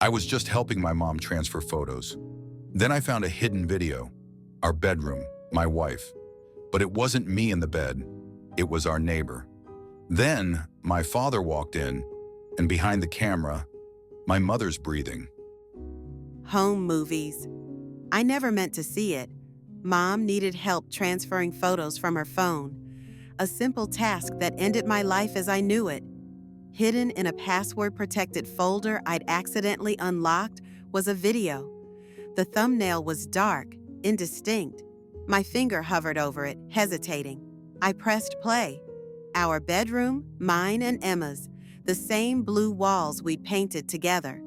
I was just helping my mom transfer photos. Then I found a hidden video. Our bedroom, my wife. But it wasn't me in the bed. It was our neighbor. Then my father walked in, and behind the camera, my mother's breathing. Home movies. I never meant to see it. Mom needed help transferring photos from her phone. A simple task that ended my life as I knew it. Hidden in a password-protected folder I'd accidentally unlocked was a video. The thumbnail was dark, indistinct. My finger hovered over it, hesitating. I pressed play. Our bedroom, mine and Emma's, the same blue walls we'd painted together.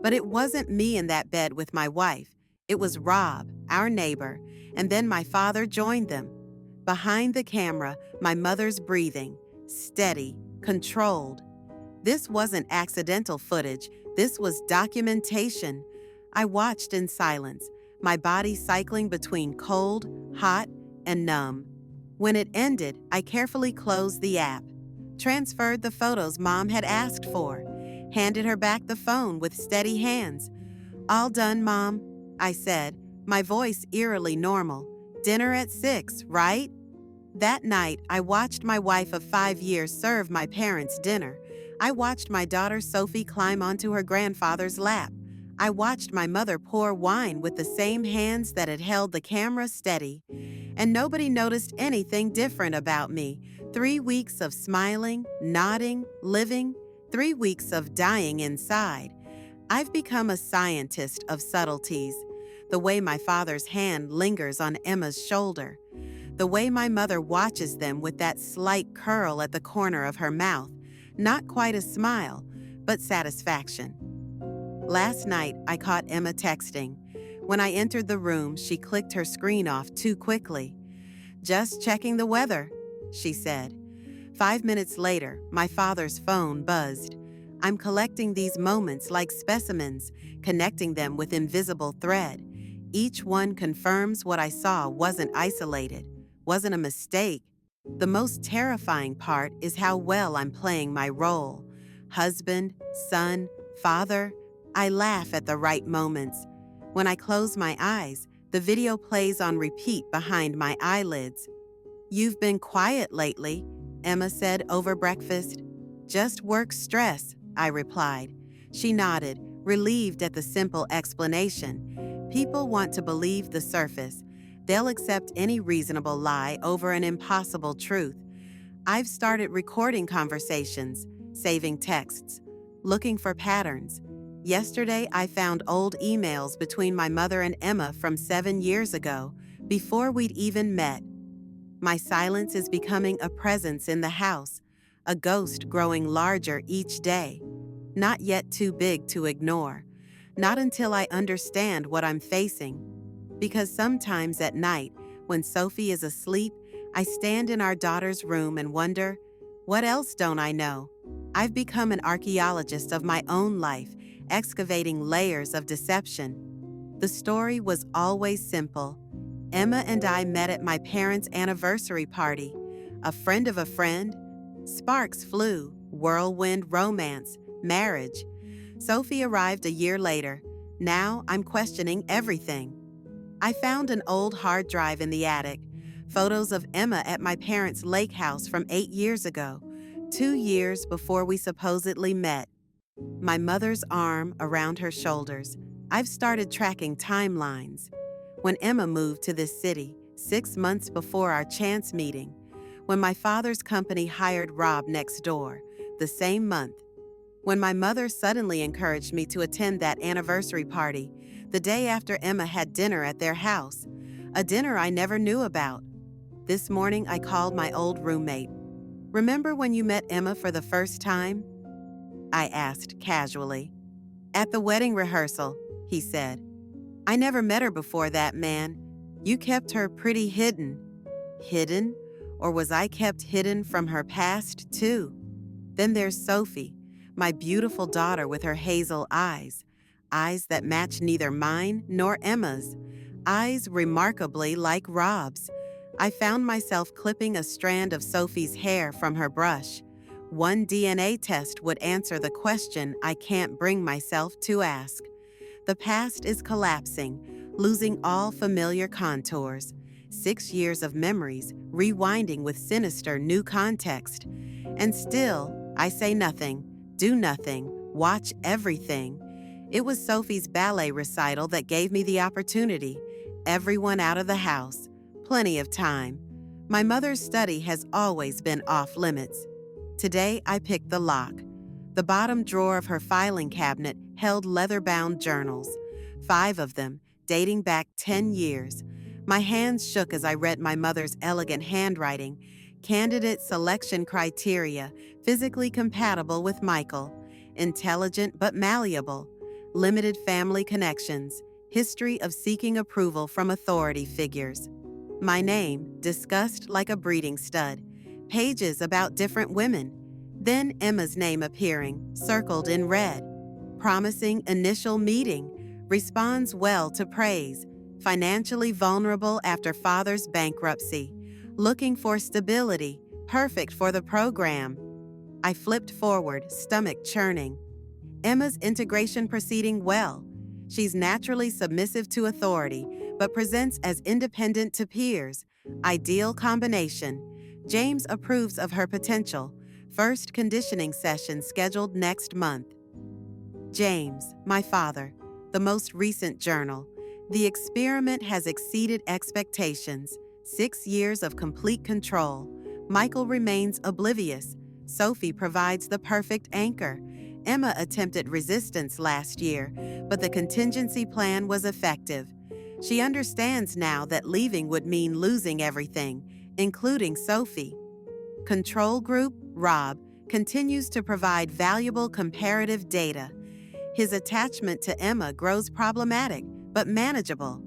But it wasn't me in that bed with my wife. It was Rob, our neighbor, and then my father joined them. Behind the camera, my mother's breathing, steady, controlled. This wasn't accidental footage. This was documentation. I watched in silence, my body cycling between cold, hot, and numb. When it ended, I carefully closed the app, transferred the photos Mom had asked for, handed her back the phone with steady hands. "All done, Mom," I said, my voice eerily normal. "Dinner at 6, right?" That night, I watched my wife of 5 years serve my parents' dinner. I watched my daughter Sophie climb onto her grandfather's lap. I watched my mother pour wine with the same hands that had held the camera steady. And nobody noticed anything different about me. 3 weeks of smiling, nodding, living, 3 weeks of dying inside. I've become a scientist of subtleties. The way my father's hand lingers on Emma's shoulder. The way my mother watches them with that slight curl at the corner of her mouth. Not quite a smile, but satisfaction. Last night, I caught Emma texting. When I entered the room, she clicked her screen off too quickly. "Just checking the weather," she said. 5 minutes later, my father's phone buzzed. I'm collecting these moments like specimens, connecting them with invisible thread. Each one confirms what I saw wasn't isolated, wasn't a mistake. The most terrifying part is how well I'm playing my role. Husband, son, father. I laugh at the right moments. When I close my eyes, the video plays on repeat behind my eyelids. "You've been quiet lately," Emma said over breakfast. "Just work stress," I replied. She nodded, relieved at the simple explanation. People want to believe the surface. They'll accept any reasonable lie over an impossible truth. I've started recording conversations, saving texts, looking for patterns. Yesterday, I found old emails between my mother and Emma from 7 years ago, before we'd even met. My silence is becoming a presence in the house, a ghost growing larger each day. Not yet too big to ignore. Not until I understand what I'm facing. Because sometimes at night, when Sophie is asleep, I stand in our daughter's room and wonder, what else don't I know? I've become an archaeologist of my own life, excavating layers of deception. The story was always simple. Emma and I met at my parents' anniversary party. A friend of a friend. Sparks flew, whirlwind romance, marriage. Sophie arrived a year later. Now I'm questioning everything. I found an old hard drive in the attic, photos of Emma at my parents' lake house from 8 years ago, 2 years before we supposedly met. My mother's arm around her shoulders. I've started tracking timelines. When Emma moved to this city, 6 months before our chance meeting. When my father's company hired Rob next door, the same month. When my mother suddenly encouraged me to attend that anniversary party, the day after Emma had dinner at their house, a dinner I never knew about. This morning I called my old roommate. "Remember when you met Emma for the first time?" I asked casually. "At the wedding rehearsal," he said. "I never met her before that, man. You kept her pretty hidden." Hidden? Or was I kept hidden from her past, too? Then there's Sophie, my beautiful daughter with her hazel eyes. Eyes that match neither mine nor Emma's. Eyes remarkably like Rob's. I found myself clipping a strand of Sophie's hair from her brush. One DNA test would answer the question I can't bring myself to ask. The past is collapsing, losing all familiar contours. 6 years of memories, rewinding with sinister new context. And still, I say nothing, do nothing, watch everything. It was Sophie's ballet recital that gave me the opportunity. Everyone out of the house. Plenty of time. My mother's study has always been off limits. Today, I picked the lock. The bottom drawer of her filing cabinet held leather-bound journals, 5 of them, dating back 10 years. My hands shook as I read my mother's elegant handwriting. Candidate selection criteria, physically compatible with Michael. Intelligent but malleable. Limited family connections. History of seeking approval from authority figures. My name, discussed like a breeding stud. Pages about different women. Then Emma's name appearing, circled in red. Promising initial meeting. Responds well to praise. Financially vulnerable after father's bankruptcy. Looking for stability. Perfect for the program. I flipped forward, stomach churning. Emma's integration proceeding well. She's naturally submissive to authority, but presents as independent to peers. Ideal combination. James approves of her potential. First conditioning session scheduled next month. James, my father, the most recent journal. The experiment has exceeded expectations. 6 years of complete control. Michael remains oblivious. Sophie provides the perfect anchor. Emma attempted resistance last year, but the contingency plan was effective. She understands now that leaving would mean losing everything, including Sophie. Control group, Rob, continues to provide valuable comparative data. His attachment to Emma grows problematic, but manageable.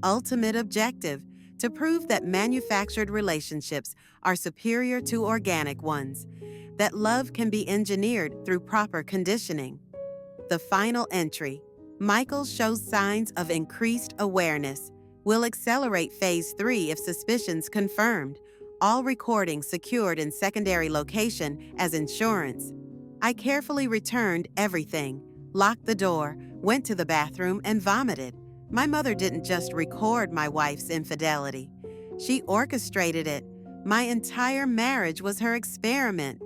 Ultimate objective, to prove that manufactured relationships are superior to organic ones, that love can be engineered through proper conditioning. The final entry, Michael shows signs of increased awareness, will accelerate Phase 3 if suspicions confirmed, all recordings secured in secondary location as insurance. I carefully returned everything, locked the door, went to the bathroom, and vomited. My mother didn't just record my wife's infidelity. She orchestrated it. My entire marriage was her experiment.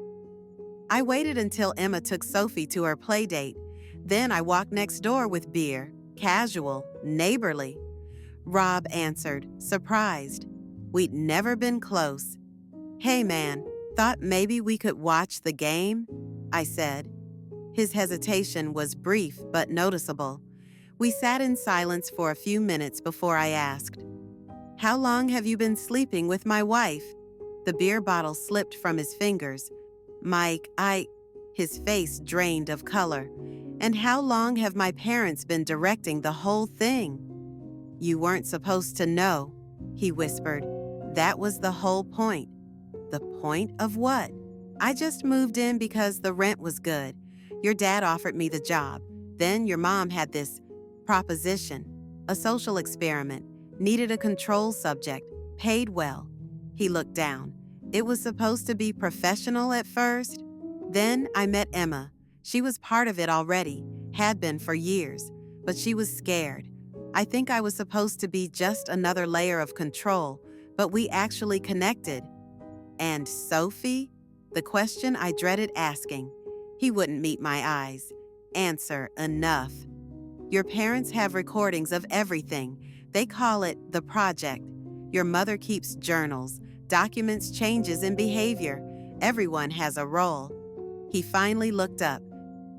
I waited until Emma took Sophie to her play date. Then I walked next door with beer, casual, neighborly. Rob answered, surprised. We'd never been close. Hey man, thought maybe we could watch the game? I said. His hesitation was brief but noticeable. We sat in silence for a few minutes before I asked, how long have you been sleeping with my wife? The beer bottle slipped from his fingers. Mike, his face drained of color. And how long have my parents been directing the whole thing? You weren't supposed to know, he whispered. That was the whole point. The point of what? I just moved in because the rent was good. Your dad offered me the job. Then your mom had this proposition, a social experiment, needed a control subject, paid well. He looked down. It was supposed to be professional at first. Then I met Emma. She was part of it already, had been for years, but she was scared. I think I was supposed to be just another layer of control, but we actually connected. And Sophie? The question I dreaded asking. He wouldn't meet my eyes. Answer, enough. Your parents have recordings of everything. They call it the project. Your mother keeps journals, documents changes in behavior. Everyone has a role. He finally looked up.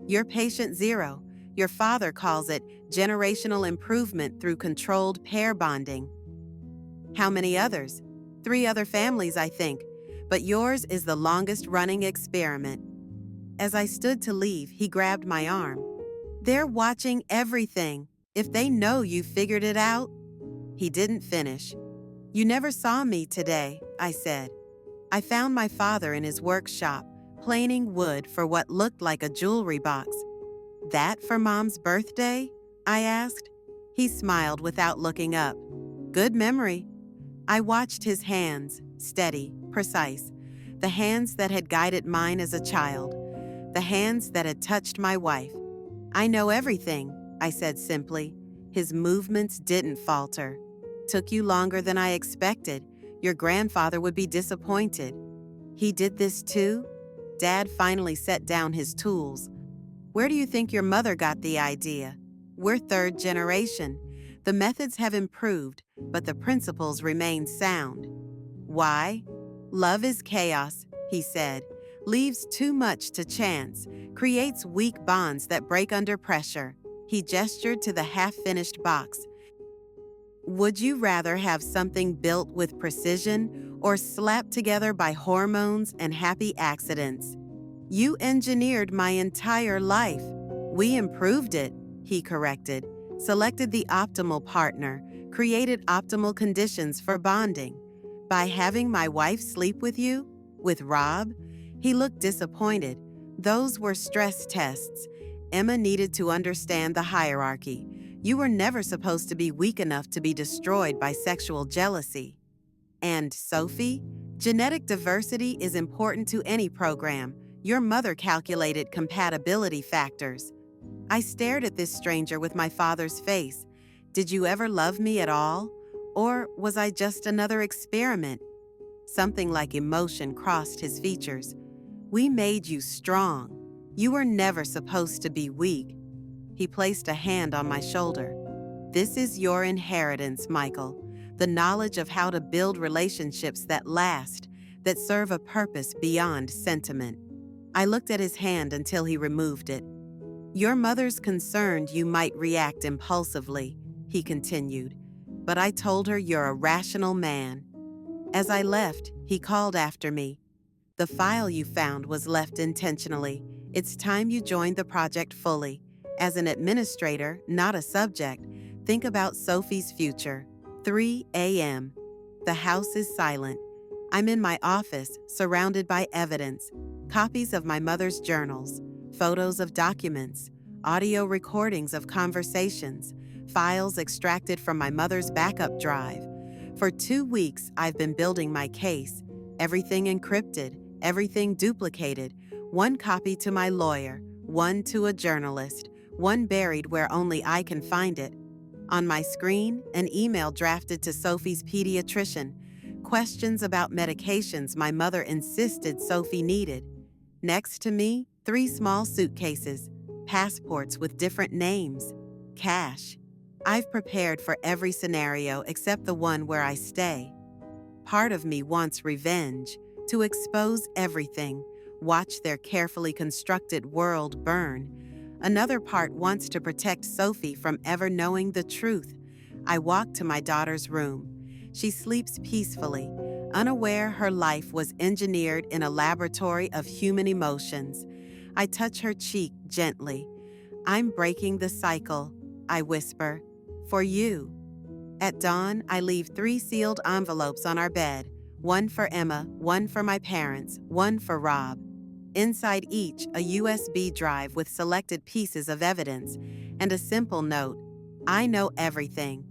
You're patient zero. Your father calls it generational improvement through controlled pair bonding. How many others? 3 other families, I think. But yours is the longest running experiment. As I stood to leave, he grabbed my arm. They're watching everything. If they know you figured it out. He didn't finish. You never saw me today, I said. I found my father in his workshop, planing wood for what looked like a jewelry box. That for Mom's birthday? I asked. He smiled without looking up. Good memory. I watched his hands, steady, precise. The hands that had guided mine as a child. The hands that had touched my wife. "I know everything," I said simply. His movements didn't falter. "Took you longer than I expected. Your grandfather would be disappointed." "He did this too?" Dad finally set down his tools. "Where do you think your mother got the idea?" "We're third generation. The methods have improved, but the principles remain sound." "Why?" "Love is chaos," he said. "Leaves too much to chance, creates weak bonds that break under pressure." He gestured to the half-finished box. "Would you rather have something built with precision or slapped together by hormones and happy accidents?" "You engineered my entire life." "We improved it," he corrected. "Selected the optimal partner, created optimal conditions for bonding." "By having my wife sleep with you? With Rob?" He looked disappointed. "Those were stress tests. Emma needed to understand the hierarchy. You were never supposed to be weak enough to be destroyed by sexual jealousy." "And Sophie? Genetic diversity is important to any program. Your mother calculated compatibility factors." I stared at this stranger with my father's face. "Did you ever love me at all? Or was I just another experiment?" Something like emotion crossed his features. "We made you strong. You were never supposed to be weak." He placed a hand on my shoulder. "This is your inheritance, Michael. The knowledge of how to build relationships that last, that serve a purpose beyond sentiment." I looked at his hand until he removed it. "Your mother's concerned you might react impulsively," he continued, "but I told her you're a rational man." As I left, he called after me. "The file you found was left intentionally. It's time you joined the project fully. As an administrator, not a subject, think about Sophie's future." 3 a.m. The house is silent. I'm in my office, surrounded by evidence. Copies of my mother's journals, photos of documents, audio recordings of conversations, files extracted from my mother's backup drive. For 2 weeks, I've been building my case. Everything encrypted, everything duplicated. One copy to my lawyer, one to a journalist, one buried where only I can find it. On my screen, an email drafted to Sophie's pediatrician. Questions about medications my mother insisted Sophie needed. Next to me, 3 small suitcases, passports with different names, cash. I've prepared for every scenario except the one where I stay. Part of me wants revenge, to expose everything, watch their carefully constructed world burn. Another part wants to protect Sophie from ever knowing the truth. I walk to my daughter's room. She sleeps peacefully, unaware her life was engineered in a laboratory of human emotions. I touch her cheek gently. "I'm breaking the cycle," I whisper, "for you." At dawn, I leave 3 sealed envelopes on our bed, one for Emma, one for my parents, one for Rob. Inside each, a USB drive with selected pieces of evidence and a simple note: "I know everything.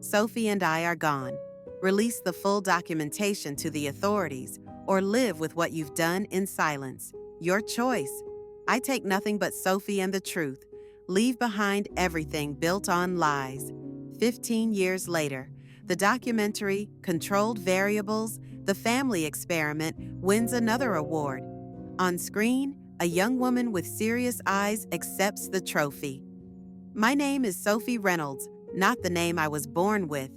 Sophie and I are gone. Release the full documentation to the authorities or live with what you've done in silence. Your choice. I take nothing but Sophie and the truth. Leave behind everything built on lies." 15 years later, the documentary Controlled Variables, The Family Experiment wins another award. On screen, a young woman with serious eyes accepts the trophy. My name is Sophie Reynolds, not the name I was born with.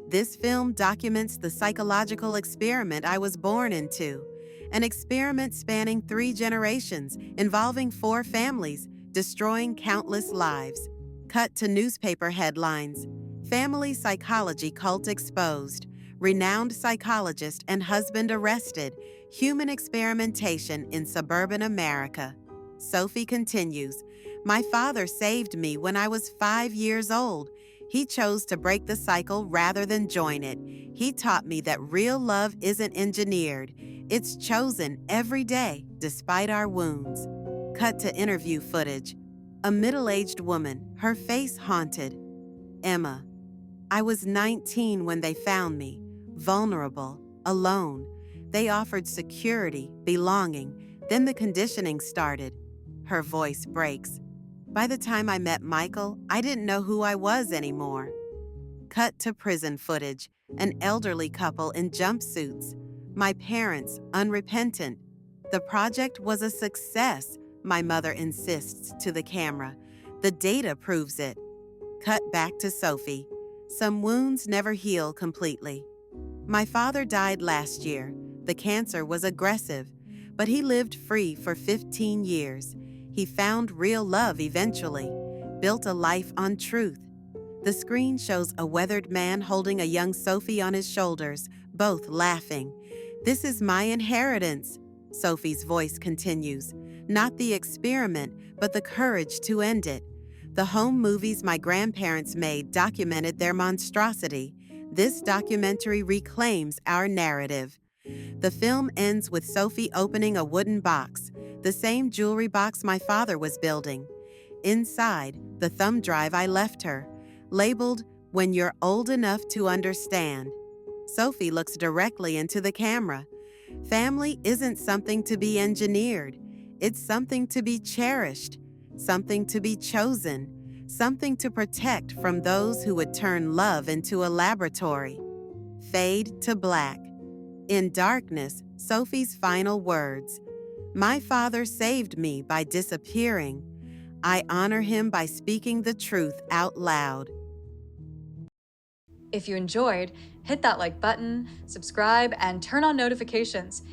This film documents the psychological experiment I was born into, an experiment spanning 3 generations, involving 4 families, destroying countless lives. Cut to newspaper headlines: "Family Psychology Cult Exposed. Renowned psychologist and husband arrested. Human experimentation in suburban America." Sophie continues, "My father saved me when I was 5 years old. He chose to break the cycle rather than join it. He taught me that real love isn't engineered. It's chosen every day, despite our wounds." Cut to interview footage. A middle-aged woman, her face haunted. "Emma. I was 19 when they found me, vulnerable, alone. They offered security, belonging, then the conditioning started. Her voice breaks. By the time I met Michael, I didn't know who I was anymore. Cut to prison footage, an elderly couple in jumpsuits. My parents, unrepentant. The project was a success, my mother insists to the camera. The data proves it. Cut back to Sophie. Some wounds never heal completely. My father died last year. The cancer was aggressive, but he lived free for 15 years. He found real love eventually, built a life on truth. The screen shows a weathered man holding a young Sophie on his shoulders, both laughing. This is my inheritance, Sophie's voice continues. Not the experiment, but the courage to end it. The home movies my grandparents made documented their monstrosity. This documentary reclaims our narrative. The film ends with Sophie opening a wooden box, the same jewelry box my father was building. Inside, the thumb drive I left her, labeled, "When you're old enough to understand." Sophie looks directly into the camera. Family isn't something to be engineered. It's something to be cherished, something to be chosen, something to protect from those who would turn love into a laboratory. Fade to black. In darkness, Sophie's final words. My father saved me by disappearing. I honor him by speaking the truth out loud. If you enjoyed, hit that like button, subscribe, and turn on notifications.